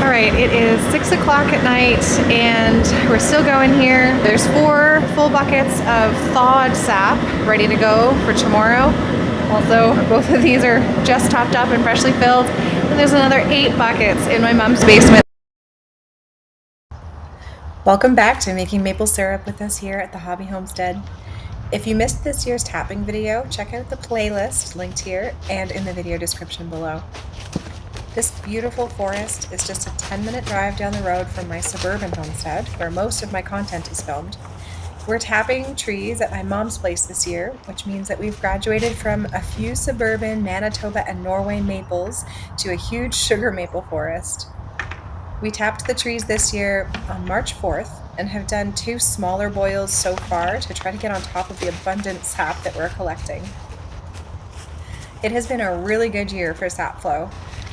right, it is 6 o'clock at night and we're still going here. There's 4 full buckets of thawed sap ready to go for tomorrow. Also, both of these are just topped up and freshly filled. And there's another 8 buckets in my mom's basement. Welcome back to making maple syrup with us here at the Hobby Homestead. If you missed this year's tapping video, check out the playlist linked here and in the video description below. This beautiful forest is just a 10-minute drive down the road from my suburban homestead, where most of my content is filmed. We're tapping trees at my mom's place this year, which means that we've graduated from a few suburban Manitoba and Norway maples to a huge sugar maple forest. We tapped the trees this year on March 4th and have done 2 smaller boils so far to try to get on top of the abundant sap that we're collecting. It has been a really good year for sap flow.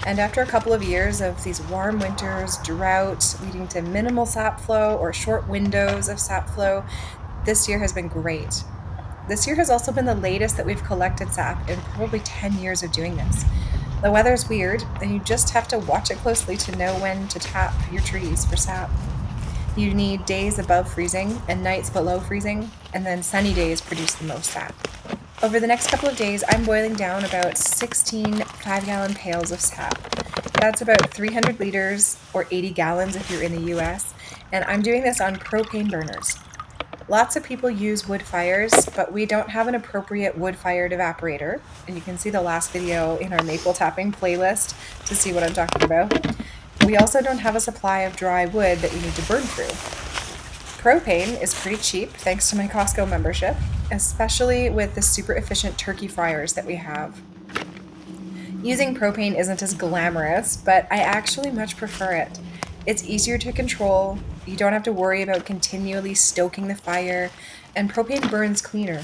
And after a couple of years of these warm winters, drought, leading to minimal sap flow or short windows of sap flow, this year has been great. This year has also been the latest that we've collected sap in probably 10 years of doing this. The weather's weird, and you just have to watch it closely to know when to tap your trees for sap. You need days above freezing and nights below freezing, and then sunny days produce the most sap. Over the next couple of days, I'm boiling down about 16 5-gallon pails of sap. That's about 300 liters or 80 gallons if you're in the US, and I'm doing this on propane burners. Lots of people use wood fires, but we don't have an appropriate wood-fired evaporator, and you can see the last video in our maple tapping playlist to see what I'm talking about. We also don't have a supply of dry wood that we need to burn through. Propane is pretty cheap thanks to my Costco membership, especially with the super efficient turkey fryers that we have. Using propane isn't as glamorous, but I actually much prefer it. It's easier to control, you don't have to worry about continually stoking the fire, and propane burns cleaner.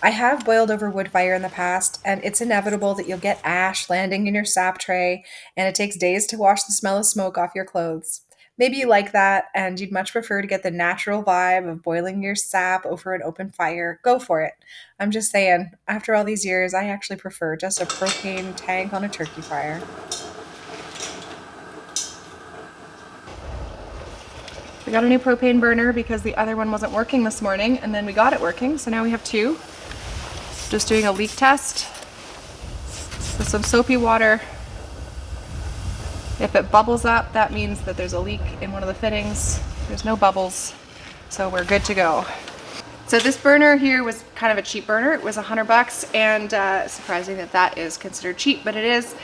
I have boiled over wood fire in the past, and it's inevitable that you'll get ash landing in your sap tray, and it takes days to wash the smell of smoke off your clothes. Maybe you like that, and you'd much prefer to get the natural vibe of boiling your sap over an open fire. Go for it. I'm just saying, after all these years, I actually prefer just a propane tank on a turkey fryer. We got a new propane burner because the other one wasn't working this morning, and then we got it working, so now we have 2. Just doing a leak test with some soapy water. If it bubbles up, that means that there's a leak in one of the fittings. There's no bubbles, so we're good to go. So this burner here was kind of a cheap burner. It was $100, and surprising that that is considered cheap, but it is.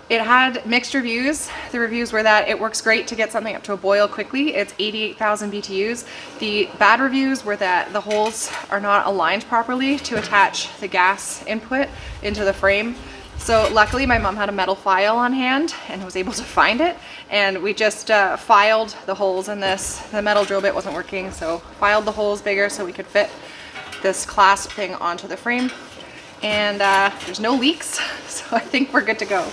It had mixed reviews. The reviews were that it works great to get something up to a boil quickly. It's 88,000 BTUs. The bad reviews were that the holes are not aligned properly to attach the gas input into the frame. So luckily my mom had a metal file on hand and was able to find it, and we just filed the holes in this. The metal drill bit wasn't working, so filed the holes bigger so we could fit this clasp thing onto the frame. And there's no leaks, so I think we're good to go.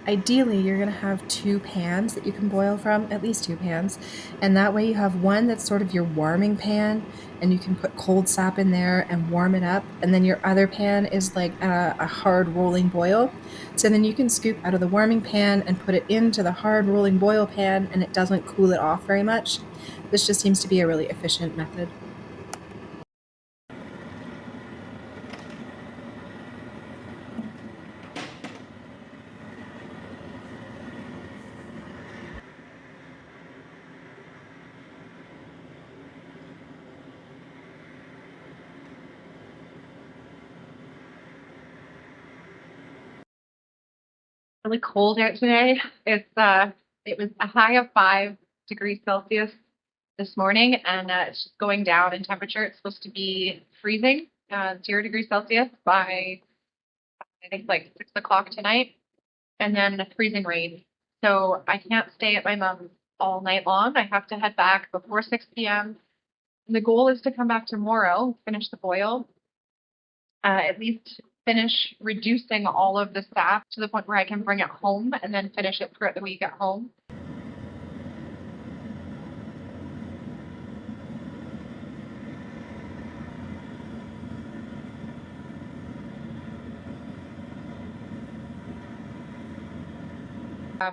Ideally, you're going to have 2 pans that you can boil from, at least 2 pans, and that way you have one that's sort of your warming pan, and you can put cold sap in there and warm it up, and then your other pan is like a hard rolling boil. So then you can scoop out of the warming pan and put it into the hard rolling boil pan, and it doesn't cool it off very much. This just seems to be a really efficient method. Really cold out today. It was a high of 5 degrees Celsius this morning, and it's just going down in temperature. It's supposed to be freezing, 0 degrees Celsius by I think like 6 o'clock tonight, and then freezing rain. So I can't stay at my mom's all night long. I have to head back before 6 p.m. And the goal is to come back tomorrow, finish the boil, at least finish reducing all of the sap to the point where I can bring it home and then finish it throughout the week at home.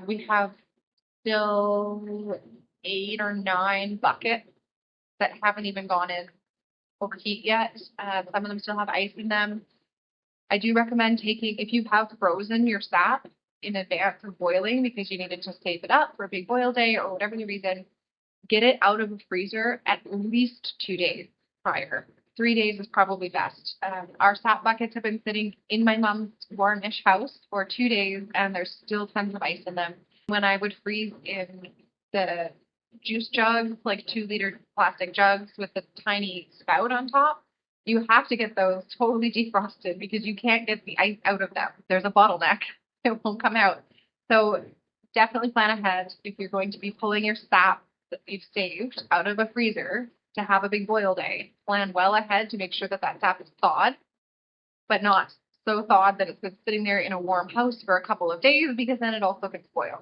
We have still 8 or 9 buckets that haven't even gone in overheat yet. Some of them still have ice in them. I do recommend taking, if you have frozen your sap in advance of boiling because you needed to save it up for a big boil day or whatever the reason, get it out of a freezer at least 2 days prior. 3 days is probably best. Our sap buckets have been sitting in my mom's warmish house for 2 days and there's still tons of ice in them. When I would freeze in the juice jugs, like 2-liter plastic jugs with the tiny spout on top, you have to get those totally defrosted because you can't get the ice out of them. There's a bottleneck. It won't come out. So definitely plan ahead if you're going to be pulling your sap that you've saved out of a freezer to have a big boil day. Plan well ahead to make sure that that sap is thawed, but not so thawed that it's been sitting there in a warm house for a couple of days because then it also can spoil.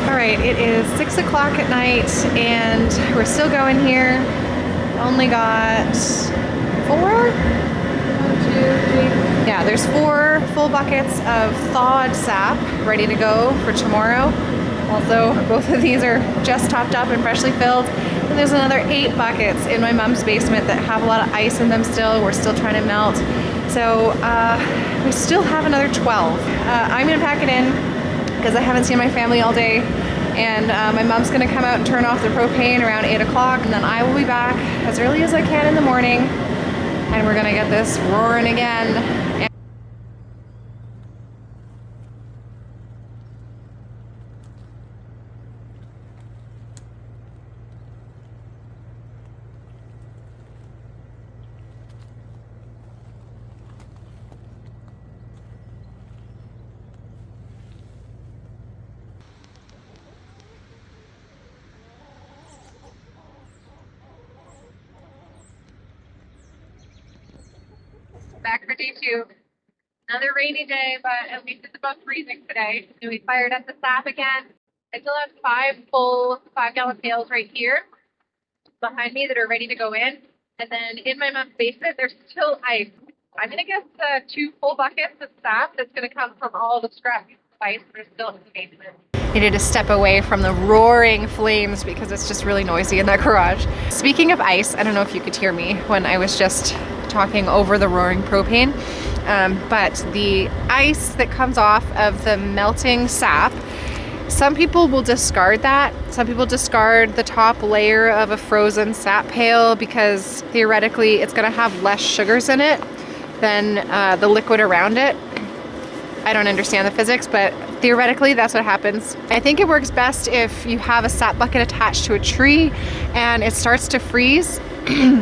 Alright, it is 6 o'clock at night and we're still going here. Only got 4? 1, 2, 3. Yeah, there's 4 full buckets of thawed sap ready to go for tomorrow. Although both of these are just topped up and freshly filled. And there's another 8 buckets in my mom's basement that have a lot of ice in them still. We're still trying to melt. So we still have another 12. I'm gonna pack it in because I haven't seen my family all day. And my mom's gonna come out and turn off the propane around 8 o'clock, and then I will be back as early as I can in the morning, and we're gonna get this roaring again. Back for day 2. Another rainy day, but at least it's above freezing today. And we fired up the sap again. I still have 5 full 5-gallon pails right here behind me that are ready to go in. And then in my mom's basement, there's still ice. I'm going to guess 2 full buckets of sap that's going to come from all the scrap ice that are still in the basement. Needed to step away from the roaring flames because it's just really noisy in that garage. Speaking of ice, I don't know if you could hear me when I was just talking over the roaring propane, but the ice that comes off of the melting sap, some people will discard that. Some people discard the top layer of a frozen sap pail because theoretically it's going to have less sugars in it than the liquid around it. I don't understand the physics, but theoretically that's what happens. I think it works best if you have a sap bucket attached to a tree and it starts to freeze.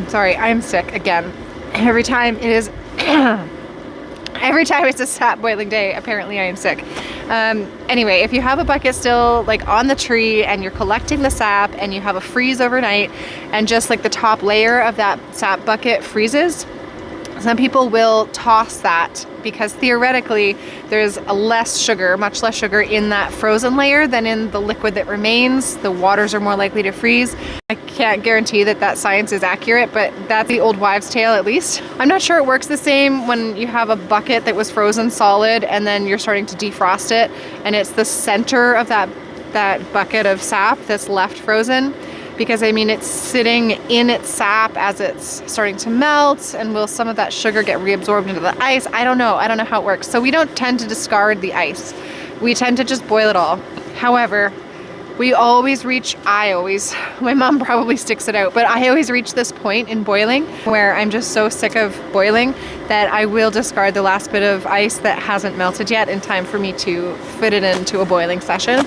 Sorry, I'm sick again. Every time it's a sap boiling day, apparently I am sick. Anyway, if you have a bucket still like on the tree and you're collecting the sap and you have a freeze overnight and just like the top layer of that sap bucket freezes, some people will toss that because theoretically there's less sugar, much less sugar in that frozen layer than in the liquid that remains. The waters are more likely to freeze. I can't guarantee that that science is accurate, but that's the old wives' tale at least. I'm not sure it works the same when you have a bucket that was frozen solid and then you're starting to defrost it and it's the center of that bucket of sap that's left frozen. Because I mean, it's sitting in its sap as it's starting to melt, and will some of that sugar get reabsorbed into the ice? I don't know how it works. So we don't tend to discard the ice. We tend to just boil it all. However, my mom probably sticks it out, but I always reach this point in boiling where I'm just so sick of boiling that I will discard the last bit of ice that hasn't melted yet in time for me to fit it into a boiling session.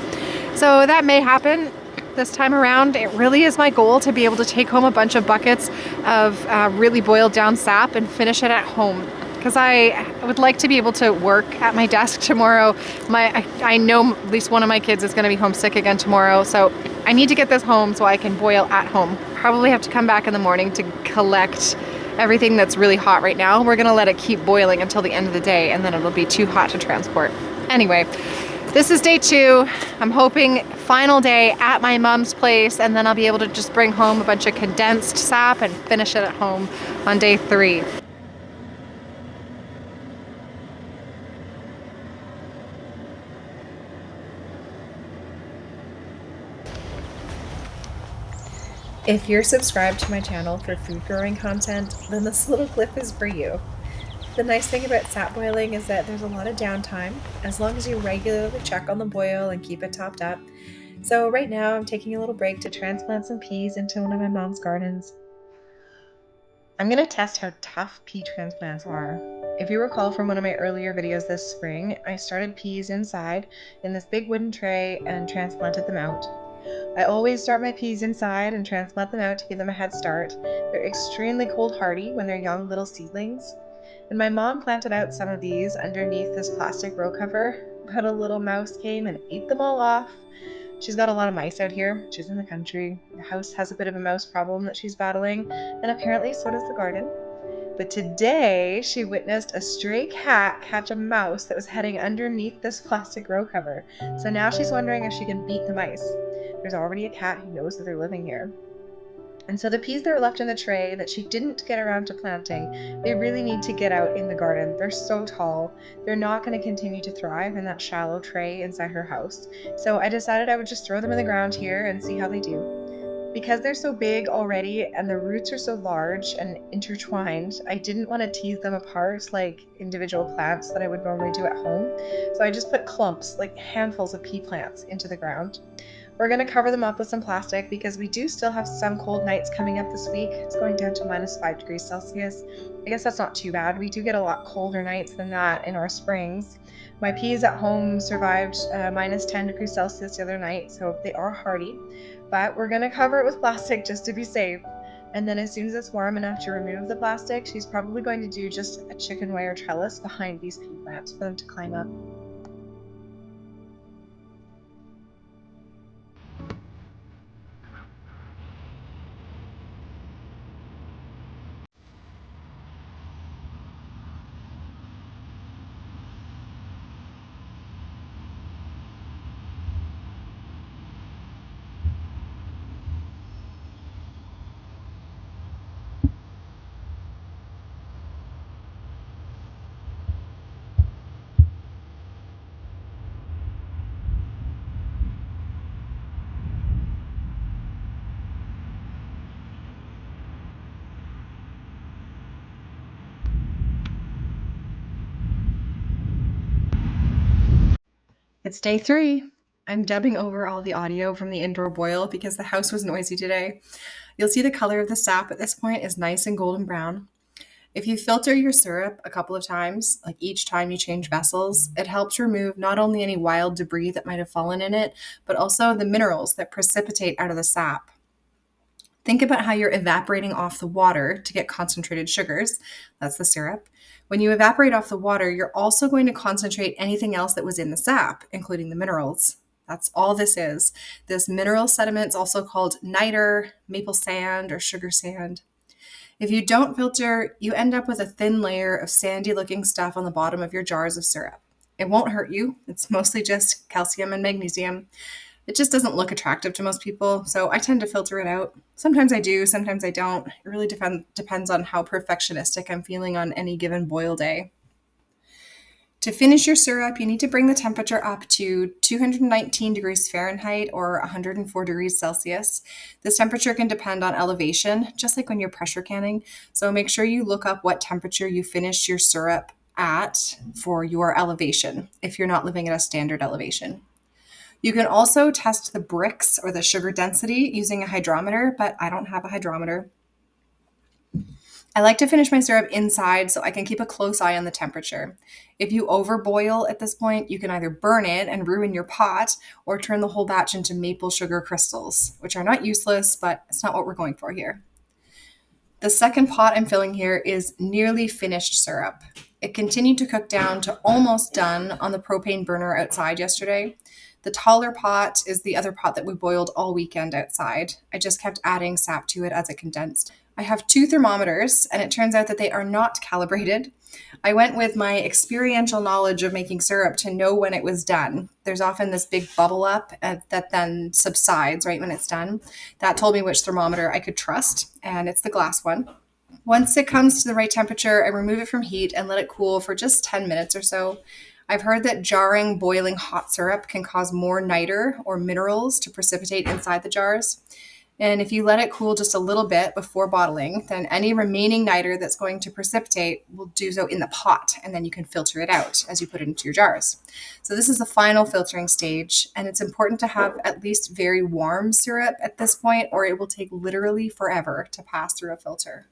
So that may happen this time around. It really is my goal to be able to take home a bunch of buckets of really boiled down sap and finish it at home, because I would like to be able to work at my desk tomorrow. I know at least one of my kids is going to be homesick again tomorrow, so I need to get this home so I can boil at home. Probably have to come back in the morning to collect everything that's really hot right now. We're going to let it keep boiling until the end of the day, and then it'll be too hot to transport. Anyway, this is day 2. I'm hoping final day at my mom's place, and then I'll be able to just bring home a bunch of condensed sap and finish it at home on day 3. If you're subscribed to my channel for food growing content, then this little clip is for you. The nice thing about sap boiling is that there's a lot of downtime, as long as you regularly check on the boil and keep it topped up. So right now I'm taking a little break to transplant some peas into one of my mom's gardens. I'm going to test how tough pea transplants are. If you recall from one of my earlier videos this spring, I started peas inside in this big wooden tray and transplanted them out. I always start my peas inside and transplant them out to give them a head start. They're extremely cold hardy when they're young little seedlings. And my mom planted out some of these underneath this plastic row cover, but a little mouse came and ate them all off. She's got a lot of mice out here. She's in the country. The house has a bit of a mouse problem that she's battling, and apparently so does the garden. But today, she witnessed a stray cat catch a mouse that was heading underneath this plastic row cover. So now she's wondering if she can beat the mice. There's already a cat who knows that they're living here. And so the peas that are left in the tray that she didn't get around to planting, they really need to get out in the garden. They're so tall. They're not going to continue to thrive in that shallow tray inside her house. So I decided I would just throw them in the ground here and see how they do. Because they're so big already and the roots are so large and intertwined, I didn't want to tease them apart like individual plants that I would normally do at home. So I just put clumps, like handfuls of pea plants, into the ground. We're going to cover them up with some plastic because we do still have some cold nights coming up this week. It's going down to -5 degrees Celsius. I guess that's not too bad. We do get a lot colder nights than that in our springs. My peas at home survived -10 degrees Celsius the other night, so they are hardy. But we're going to cover it with plastic just to be safe. And then as soon as it's warm enough to remove the plastic, she's probably going to do just a chicken wire trellis behind these pea plants for them to climb up. It's day 3. I'm dubbing over all the audio from the indoor boil because the house was noisy today. You'll see the color of the sap at this point is nice and golden brown. If you filter your syrup a couple of times, like each time you change vessels, it helps remove not only any wild debris that might have fallen in it, but also the minerals that precipitate out of the sap. Think about how you're evaporating off the water to get concentrated sugars. That's the syrup. When you evaporate off the water, you're also going to concentrate anything else that was in the sap, including the minerals. That's all this is. This mineral sediment is also called niter, maple sand, or sugar sand. If you don't filter, you end up with a thin layer of sandy looking stuff on the bottom of your jars of syrup. It won't hurt you. It's mostly just calcium and magnesium. It just doesn't look attractive to most people, so I tend to filter it out. Sometimes I do, sometimes I don't. It really depends on how perfectionistic I'm feeling on any given boil day. To finish your syrup, you need to bring the temperature up to 219 degrees Fahrenheit or 104 degrees Celsius. This temperature can depend on elevation, just like when you're pressure canning. So make sure you look up what temperature you finish your syrup at for your elevation if you're not living at a standard elevation. You can also test the Brix or the sugar density using a hydrometer, but I don't have a hydrometer. I like to finish my syrup inside so I can keep a close eye on the temperature. If you overboil at this point, you can either burn it and ruin your pot or turn the whole batch into maple sugar crystals, which are not useless, but it's not what we're going for here. The second pot I'm filling here is nearly finished syrup. It continued to cook down to almost done on the propane burner outside yesterday. The taller pot is the other pot that we boiled all weekend outside. I just kept adding sap to it as it condensed. I have two thermometers, and it turns out that they are not calibrated. I went with my experiential knowledge of making syrup to know when it was done. There's often this big bubble up that then subsides right when it's done. That told me which thermometer I could trust, and it's the glass one. Once it comes to the right temperature, I remove it from heat and let it cool for just 10 minutes or so. I've heard that jarring boiling hot syrup can cause more niter or minerals to precipitate inside the jars. And if you let it cool just a little bit before bottling, then any remaining niter that's going to precipitate will do so in the pot, and then you can filter it out as you put it into your jars. So this is the final filtering stage, and it's important to have at least very warm syrup at this point, or it will take literally forever to pass through a filter.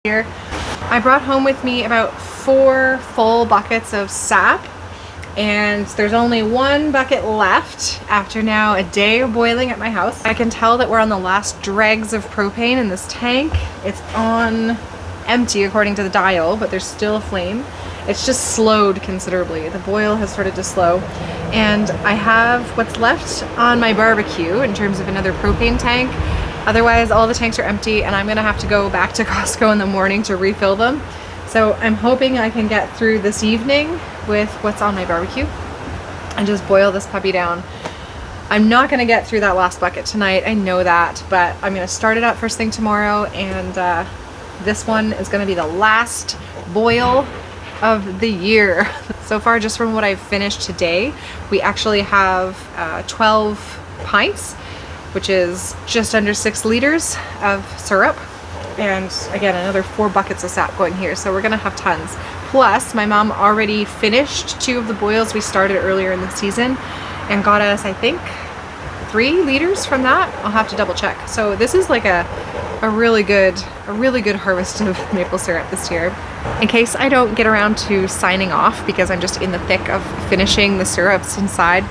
Here, I brought home with me about 4 full buckets of sap, and there's only 1 bucket left after now a day of boiling at my house. I can tell that we're on the last dregs of propane in this tank. It's on empty according to the dial, but there's still a flame. It's just slowed considerably. The boil has started to slow, and I have what's left on my barbecue in terms of another propane tank. Otherwise, all the tanks are empty, and I'm gonna have to go back to Costco in the morning to refill them. So I'm hoping I can get through this evening with what's on my barbecue and just boil this puppy down. I'm not gonna get through that last bucket tonight, I know that, but I'm gonna start it up first thing tomorrow, and this one is gonna be the last boil of the year. So far, just from what I've finished today, we actually have 12 pints, which is just under 6 liters of syrup, and again another 4 buckets of sap going here, so we're gonna have tons. Plus my mom already finished 2 of the boils we started earlier in the season and got us, I think, 3 liters from that. I'll have to double check. So this is like a really good harvest of maple syrup this year. In case I don't get around to signing off because I'm just in the thick of finishing the syrups inside,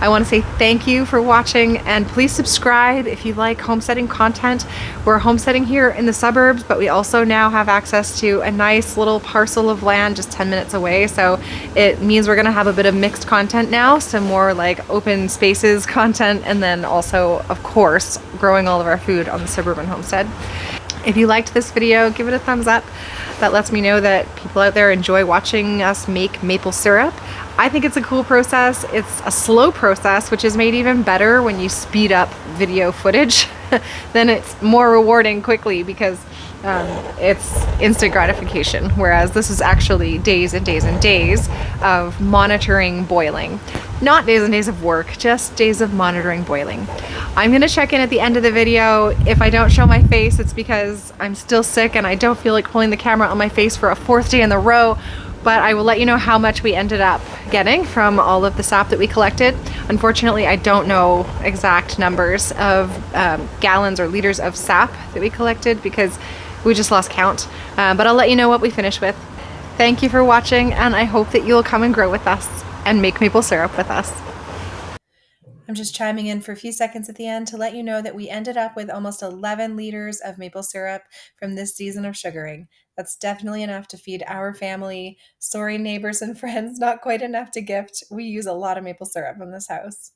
I want to say thank you for watching, and please subscribe if you like homesteading content. We're homesteading here in the suburbs, but we also now have access to a nice little parcel of land just 10 minutes away, so it means we're gonna have a bit of mixed content now, some more like open spaces content, and then also, of course, growing all of our food on the suburban homestead. If you liked this video, give it a thumbs up. That lets me know that people out there enjoy watching us make maple syrup. I think it's a cool process. It's a slow process, which is made even better when you speed up video footage. Then it's more rewarding quickly because it's instant gratification, whereas this is actually days and days and days of monitoring boiling. Not days and days of work, just days of monitoring boiling. I'm gonna check in at the end of the video. If I don't show my face, it's because I'm still sick and I don't feel like pulling the camera on my face for a 4th day in a row, but I will let you know how much we ended up getting from all of the sap that we collected. Unfortunately, I don't know exact numbers of gallons or liters of sap that we collected because we just lost count, but I'll let you know what we finish with. Thank you for watching, and I hope that you'll come and grow with us and make maple syrup with us. I'm just chiming in for a few seconds at the end to let you know that we ended up with almost 11 liters of maple syrup from this season of sugaring. That's definitely enough to feed our family. Sorry, neighbors and friends, not quite enough to gift. We use a lot of maple syrup in this house.